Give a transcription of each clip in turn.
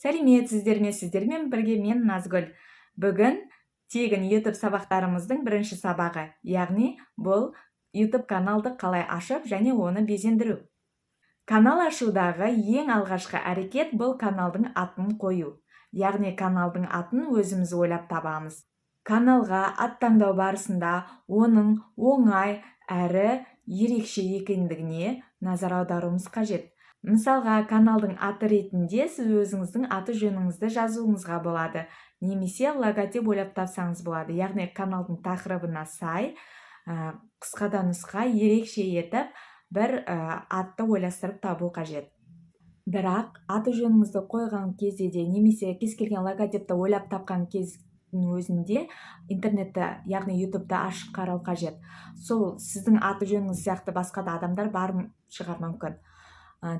Сәлеметсіздер ме? Сіздермен бірге мен Назгүл. Бүгін тегін YouTube сабақтарымыздың бірінші сабағы, яғни бұл YouTube каналды қалай ашып және оны безендіру. Канал ашудағы ең алғашқы әрекет бұл каналдың атын қою. Яғни каналдың атын өзіміз ойлап табамыз. Каналға ат таңдау барысында оның оңай әрі ерекше екендігіне назар аударуымыз қажет. Мысалға, каналдың аты ретінде сіз өзіңіздің аты жөніңізді жазуыңызға болады, немесе логотип ойлап тапсаңыз болады. Яғни каналдың тақырыбына сай қысқада нұсқа ерекше етіп бір атты ойластырып табу қажет. Бірақ аты жөніңізді қойған кезде де немесе кез келген логотипті ойлап тапқан кездің өзінде интернетті, яғни YouTube'ды ашып қарау қажет. Сол сіздің аты жөніңіз сияқты басқа да адамдар бар шығар мүмкін.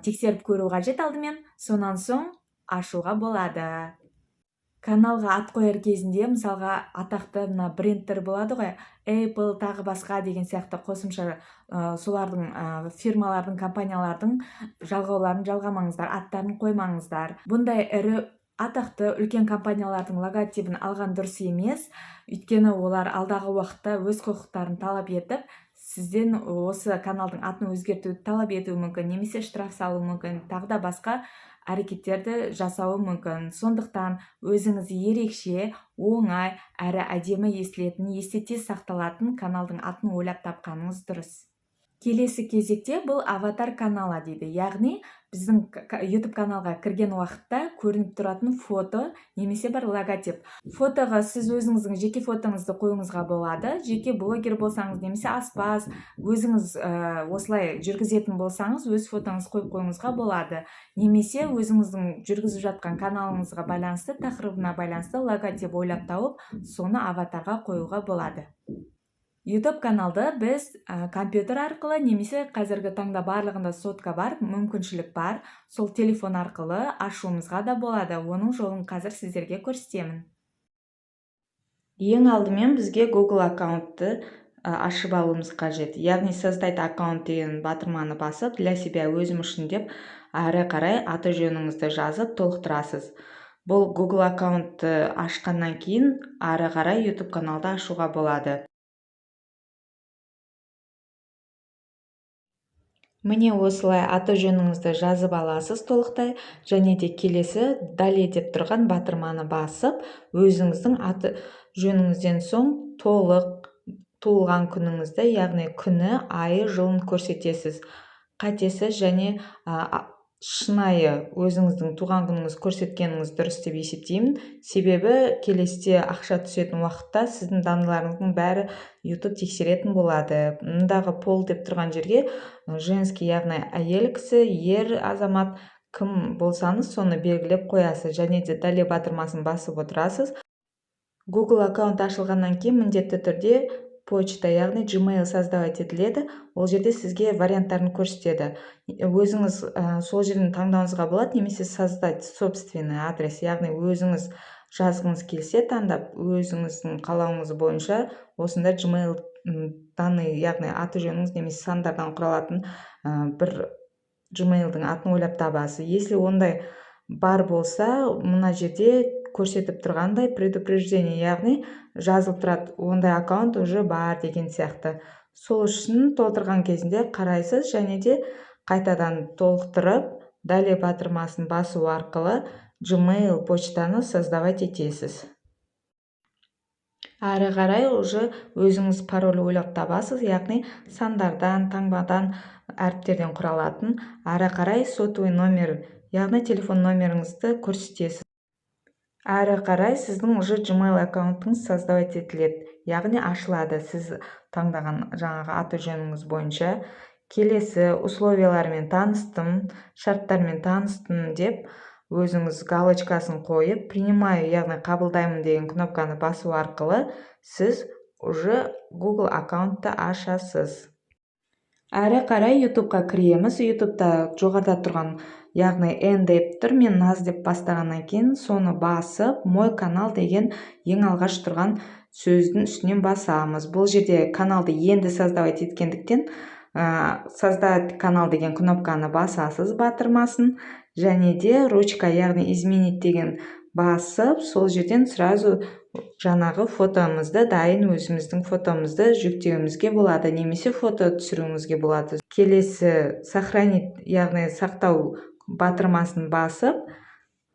Тексеріп көру қажет алдымен, сонан соң ашуға болады. Каналға ат қояр кезінде, мысалға, атақты брендтер болады ғой, Apple тағы басқа деген сияқты қосымша солардың фирмалардың, компаниялардың жалғауларын жалғамаңыздар, аттарын қоймаңыздар. Бұндай ірі атақты үлкен компаниялардың логотипін алған дұрыс емес, өйткені олар алдағы уақытта өз құқықтарын талап етіп, сізден осы каналдың атын өзгертуді талап етуі мүмкін, немесе штраф салуы мүмкін, тағы да басқа әрекеттерді жасауы мүмкін. Сондықтан өзіңіз ерекше, оңай әрі әдемі естілетін, есте тез сақталатын каналдың атын ойлап тапқаныңыз дұрыс. Келесі кезекте бұл аватар каналы дейді. Яғни біздің YouTube каналға кірген уақытта көрініп тұратын фото немесе бір логотип. Фотоға сіз өзіңіздің жеке фотоңызды қоюыңызға болады. Жеке блогер болсаңыз немесе аспаз, өзіңіз осылай жүргізетін болсаңыз, өз фотоңыз қойып қоюыңызға болады. Немесе өзіңіздің жүргізіп жатқан каналыңызға байланысты, тақырыбына байланысты логотип ойлап тауып, соны аватарға қоюға болады. YouTube каналды біз компьютер арқылы немесе қазіргі таңда барлығында сотка бар, мүмкіншілік бар. Сол телефон арқылы ашуымызға да болады. Оның жолын қазір сіздерге көрсетемін. Ең алдымен бізге Google аккаунтты ашып алуымыз қажет. Яғни создать аккаунт деген батырманы басып, для себя өзім үшін деп, әрі қарай аты жөніңізді жазып толықтырасыз. Бұл Google аккаунтты ашқаннан кейін әрі қарай YouTube каналды ашуға болады. Міне осылай аты жөніңізді жазып аласыз толықтай, және де келесі далее деп тұрған батырманы басып, өзіңіздің аты жөніңізден соң толық туылған күніңізді, яғни күні, айы, жылын көрсетесіз. Қатесіз және шынайы өзіңіздің туған күніңіз көрсеткеніңіз дұрыс деп есептеймін. Себебі келесіде ақша түсетін уақытта сіздің даныларыңыздың бәрі YouTube тексеретін болады. Мұндағы пол деп тұрған жерге женский, яғни әйел кісі, ер азамат кім болсаңыз соны белгілеп қоясыз, және де далее батырмасын басып отырасыз. Google аккаунт ашылғаннан кейін міндетті түрде почта, яғни Gmail создавать етіледі. Ол жерде сізге варианттарын көрсетеді. Өзіңіз сол жерден таңдауыңызға болады, немесе создать собственный адрес, яғни өзіңіз жазғыңыз келсе таңдап, өзіңіздің қалауыңыз бойынша осында Gmail данный, яғни аты жөніңіз немесе сандардан құралатын бір Gmail'дің атын ойлап табасыз. Если ондай бар болса, мына жерде көрсетіп тұрғандай предупреждение, яғни жазылып тұрады, ондай аккаунт уже бар деген сияқты. Сол үшін толтырған кезінде қарайсыз, және де қайтадан толықтырып, далее батырмасын басу арқылы Gmail почтаны создавать етесіз. Әрі қарай уже өзіңіз пароль ойлап табасыз, яғни сандардан, таңбадан, әріптерден құралатын. Әрі қарай сотовый номер, яғни телефон номеріңізді көрсетесіз. Әрі қарай сіздің уже Gmail аккаунтыңыз создавать етіледі, яғни ашылады сіз таңдаған жаңағы аты жөніңіз бойынша. Келесі условиялармен таныстым, шарттармен таныстым деп өзіңіз галочкасын қойып, принимаю, яғни қабылдаймын деген кнопканы басу арқылы сіз уже Google аккаунтты ашасыз. Әрі қарай YouTube'қа кіреміз. YouTube'да жоғарда тұрған, яғни N деп тұр, мен Наз деп бастағаннан кейін соны басып, мой канал деген ең алғаш тұрған сөздің үстінен басамыз. Бұл жерде каналды енді создавать еткендіктен создать канал деген кнопканы басасыз батырмасын, және де ручка, яғни изменить деген басып, сол жерден сразу жаңағы фотомызды, дайын өзіміздің фотомызды жүктеуімізге болады, немесе фото түсіруімізге болады. Келесі сохранить, яғни сақтау батырмасын басып,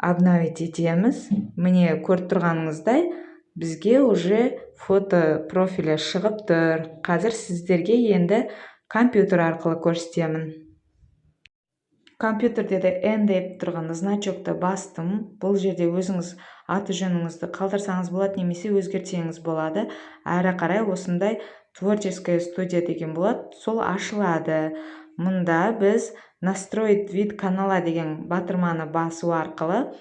обновить етеміз. Міне көріп тұрғаныңыздай, бізге уже фото профилі шығып тұр. Қазір сіздерге енді компьютер арқылы көрсетемін. Компьютерде де N деп тұрған значокты бастым. Бұл жерде өзіңіз аты жөніңізді қалдырсаңыз болады, немесе өзгертсеңіз болады. Әрі қарай осындай творческая студия деген болады, сол ашылады. Мұнда біз настроить вид канала деген батырманы басу арқылы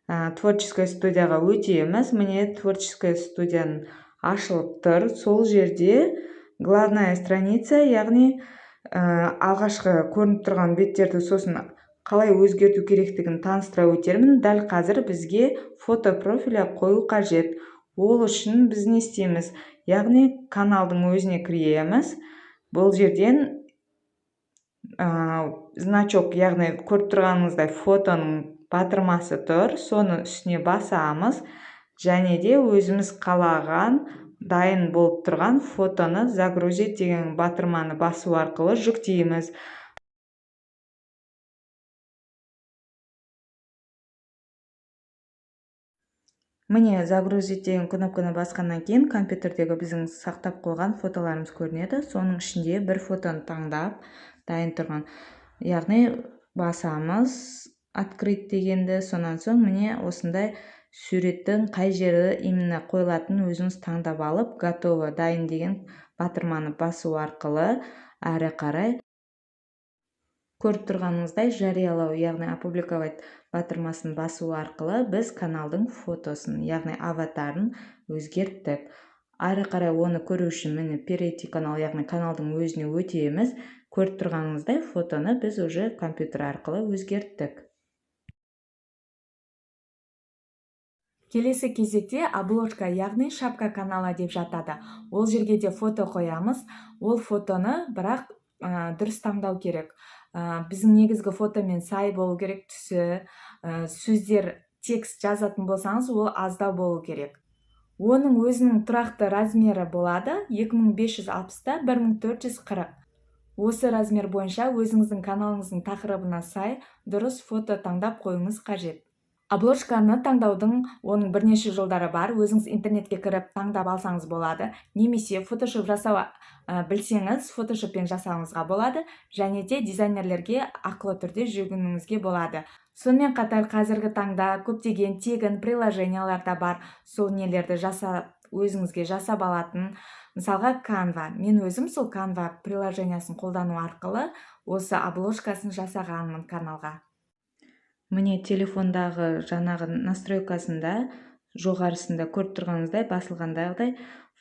творческая студияға өтеміз. Міне творческая студияның ашылып тұр. Сол жерде главная страница, яғни алғашқы көрініп тұрған беттерді сосын қалай өзгерту керектігін таныстыра өтермін. Дәл қазір бізге фото профилі қою қажет. Ол үшін біз не істейміз? Яғни каналдың өзіне кіреміз. Бұл жерден значок, яғни көріп тұрғаныңыздай фотоның батырмасы тұр. Соны үстіне басамыз. Және де өзіміз қалаған дайын болып тұрған фотоны загрузить деген батырманы басу арқылы жүктейміз. Міне загрузить деген кнопканы басқаннан кейін компьютердегі біздің сақтап қойған фотоларымыз көрінеді. Соның ішінде бір фотоны таңдап дайын тұрған, яғни басамыз открыть дегенді. Сонан соң міне осындай суреттің қай жері именно қойылатын өзіңіз таңдап алып, готово дайын деген батырманы басу арқылы әрі қарай көріп тұрғаныңыздай жариялау, яғни опубликовать батырмасын басу арқылы біз каналдың фотосын, яғни аватарын өзгерттік. Әрі қарай оны көру үшін міне перейти канал, яғни каналдың өзіне өтеміз. Көріп тұрғаныңыздай фотоны біз уже компьютер арқылы өзгерттік. Келесі кезекте обложка, яғни шапка канала деп жатады. Ол жерге де фото қоямыз. Ол фотоны бірақ дұрыс таңдау керек. Біздің негізгі фотомен сай болу керек, түсі, сөздер, текст жазатын болсаңыз, ол аздау болу керек. Оның өзінің тұрақты размері болады 2560-та 1440. Осы размер бойынша өзіңіздің каналыңыздың тақырыбына сай дұрыс фото таңдап қойыңыз қажет. Обложканы таңдаудың оның бірнеше жолдары бар. Өзіңіз интернетке кіріп таңдап алсаңыз болады. Немесе фотошоп жасау білсеңіз, фотошоппен жасауыңызға болады. Және де дизайнерлерге ақылы түрде жүгінуіңізге болады. Сонымен қатар қазіргі таңда көптеген тегін приложениялар да бар. Сол нелерді өзіңізге жасап алатын. Мысалға Canva. Мен өзім сол Canva приложениясын қолдану арқылы осы обложкасын жасағанмын каналға. Міне телефондағы жаңағы настройкасында жоғарысында көріп тұрғаныңыздай басылғандағыдай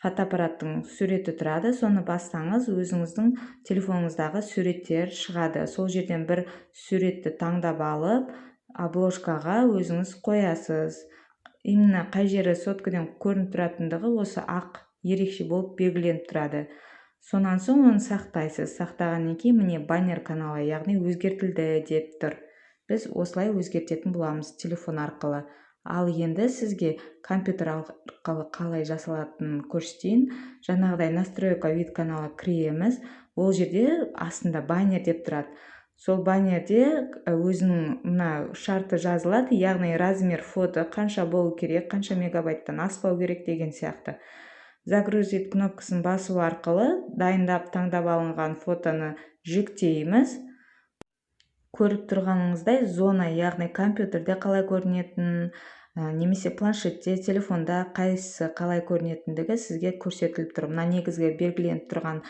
фотоаппараттың суреті тұрады. Соны бассаңыз өзіңіздің телефоныңыздағы суреттер шығады. Сол жерден бір суретті таңдап алып, обложкаға өзіңіз қоясыз. Именно қай жері соткадан көрініп тұратындығы осы ақ ерекше болып белгіленіп тұрады. Сонан соң оны сақтайсыз. Сақтағаннан кейін міне баннер каналы, яғни өзгертілді деп тұр. Біз осылай өзгертетін боламыз телефон арқылы. Ал енді сізге компьютер арқылы қалай жасалатынын көрсетейін. Жаңағыдай настройка вид каналы кіреміз. Ол жерде астында баннер деп тұрады. Сол баннерде өзінің мына шарты жазылады, яғни размер фото қанша болу керек, қанша мегабайттан аспау керек деген сияқты. Загрузить кнопкасын басу арқылы дайындап таңдап алынған фотоны жүктейміз. Көріп тұрғаныңыздай зона, яғни компьютерде қалай көрінетін, немесе планшетте, телефонда қайсысы қалай көрінетіндігі сізге көрсетіліп тұр. Мына негізгі белгіленіп тұрған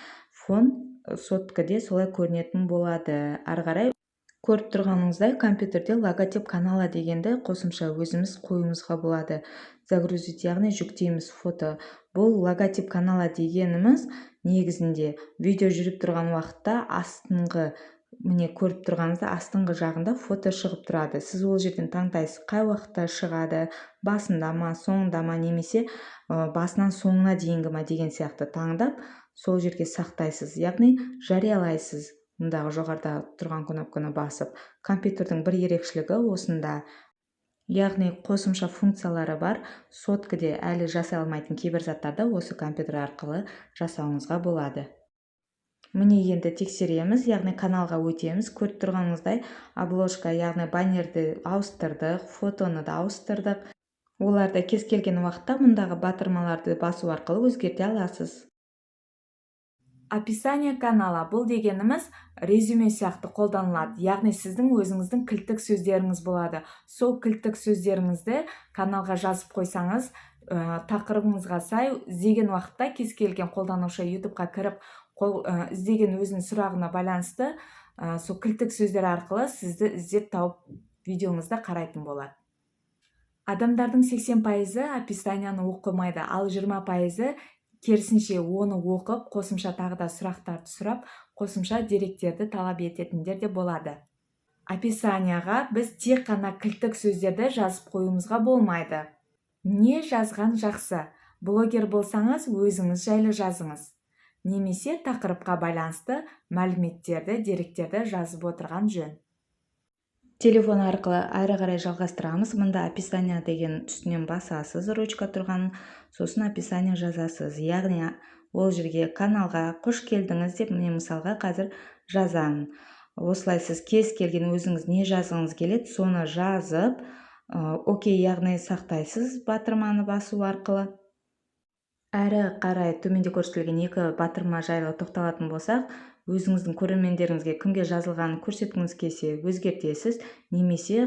фон соткаде солай көрінетін болады. Ары қарай көріп тұрғаныңыздай компьютерде логотип канала дегенді қосымша өзіміз қоюымызға болады. Загрузить, яғни жүктейміз фото. Бұл логотип канала дегеніміз негізінде видео жүріп тұрған уақытта астыңғы, міне көріп тұрғаныңызда астыңғы жағында фото шығып тұрады. Сіз ол жерден таңдайсыз, қай уақытта шығады, басында ма, соңында ма, немесе басынан соңына дейінгі ма деген сияқты таңдап, сол жерге сақтайсыз, яғни жариялайсыз. мұндағы жоғарыда тұрған кнопканы басып. Компьютердің бір ерекшелігі осында. Яғни қосымша функциялары бар, соткіде әлі жасай алмайтын кейбір заттарды осы компьютер арқылы жасауыңызға болады. Міне енді тексереміз, яғни каналға өтеміз. Көріп тұрғаныңыздай обложка, яғни баннерді ауыстырдық, фотоны да ауыстырдық. Оларды кез келген уақытта мұндағы батырмаларды басу арқылы өзгерте аласыз. Описание канала бұл дегеніміз резюме сияқты қолданылады. Яғни сіздің өзіңіздің кілттік сөздеріңіз болады. Сол кілттік сөздеріңізді каналға жазып қойсаңыз, тақырыбыңызға сай іздеген уақытта кез келген қолданушы YouTube-ға кіріп, іздеген өзінің сұрағына байланысты сол кілттік сөздер арқылы сізді іздеп тауып видеоңызды қарайтын болады. Адамдардың 80% описанияны оқымайды, ал 20% керісінше оны оқып, қосымша тағы да сұрақтарды сұрап, қосымша деректерді талап ететіндер де болады. Описанияға біз тек қана кілттік сөздерді жазып қоюымызға болмайды. Не жазған жақсы? Блогер болсаңыз, өзіңіз жайлы жазыңыз. Немесе тақырыпқа байланысты мәліметтерді, деректерді жазып отырған жөн. Телефон арқылы әрі қарай жалғастырамыз. Мұнда описание деген үстінен басасыз, ручка тұрған, сосын описание жазасыз. Яғни ол жерге каналға қош келдіңіз деп, міне мысалға қазір жазамын. Осылай сіз кез келген өзіңіз не жазғыңыз келеді, соны жазып, окей, яғни сақтайсыз батырманы басу арқылы. Әрі қарай төменде көрсетілген екі батырма жайлы тоқталатын болсақ, өзіңіздің көрермендеріңізге кімге жазылғанын көрсеткіңіз келсе өзгертесіз, немесе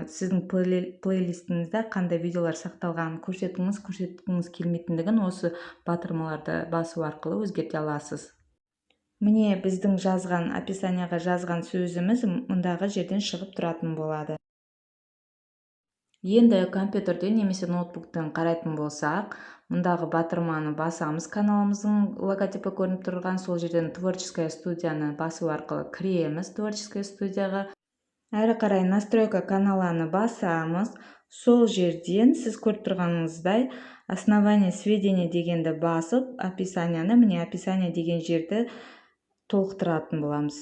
сіздің плейлистіңізде қандай видеолар сақталғанын көрсеткіңіз келмейтіндігін осы батырмаларды басу арқылы өзгерте аласыз. Міне біздің жазған описанияға жазған сөзіміз мұндағы жерден шығып тұратын болады. Енді компьютерде немесе ноутбуктан қарайтын болсақ, мұндағы батырманы басамыз, каналымыздың логотипі көрініп тұрған, сол жерден творческая студияны басу арқылы кіреміз творческая студияға. Әрі қарай настройка каналаны басамыз, сол жерден сіз көріп тұрғаныңыздай основание сведения дегенді басып, описанияны, міне описание деген жерді толықтыратын боламыз.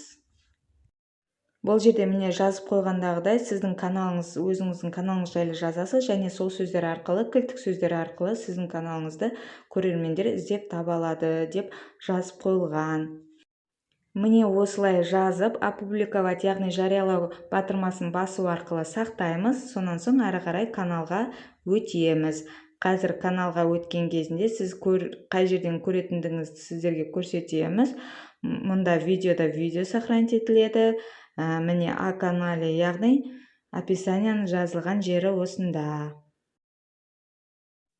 Бұл жерде міне жазып қойғандағыдай сіздің каналыңыз, өзіңіздің каналыңыз жайлы жазасыз, және сол сөздер арқылы, кілттік сөздер арқылы сіздің каналыңызды көрермендер іздеп таба алады деп жазып қойылған. Міне осылай жазып, опубликовать, яғни жариялау батырмасын басу арқылы сақтаймыз, сонан соң әрі қарай каналға өтеміз. Қазір каналға өткен кезінде сіз қай жерден көретіндігіңізді сіздерге көрсетеміз. Мұнда видео сохранить етіледі. Міне А канале, яғни описанияның жазылған жері осында.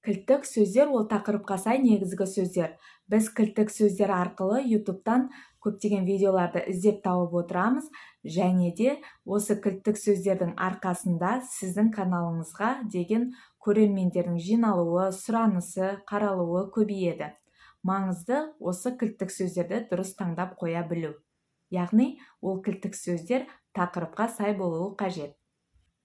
Кілттік сөздер ол тақырыпқа сай негізгі сөздер. Біз кілттік сөздер арқылы YouTube-тан көптеген видеоларды іздеп тауып отырамыз, және де осы кілттік сөздердің арқасында сіздің каналыңызға деген көрермендердің жиналуы, сұранысы, қаралуы көбейеді. Маңызды осы кілттік сөздерді дұрыс таңдап қоя білу. Яғни, ол кілттік сөздер тақырыпқа сай болуы қажет.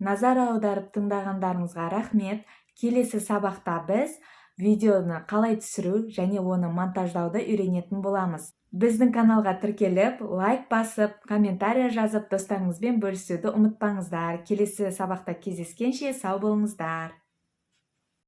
Назар аударып тыңдағандарыңызға рахмет. Келесі сабақта біз видеоны қалай түсіру және оны монтаждауды үйренетін боламыз. Біздің каналға тіркеліп, лайк басып, комментария жазып, достарыңызбен бөлісуді ұмытпаңыздар. Келесі сабақта кездескенше сау болыңыздар.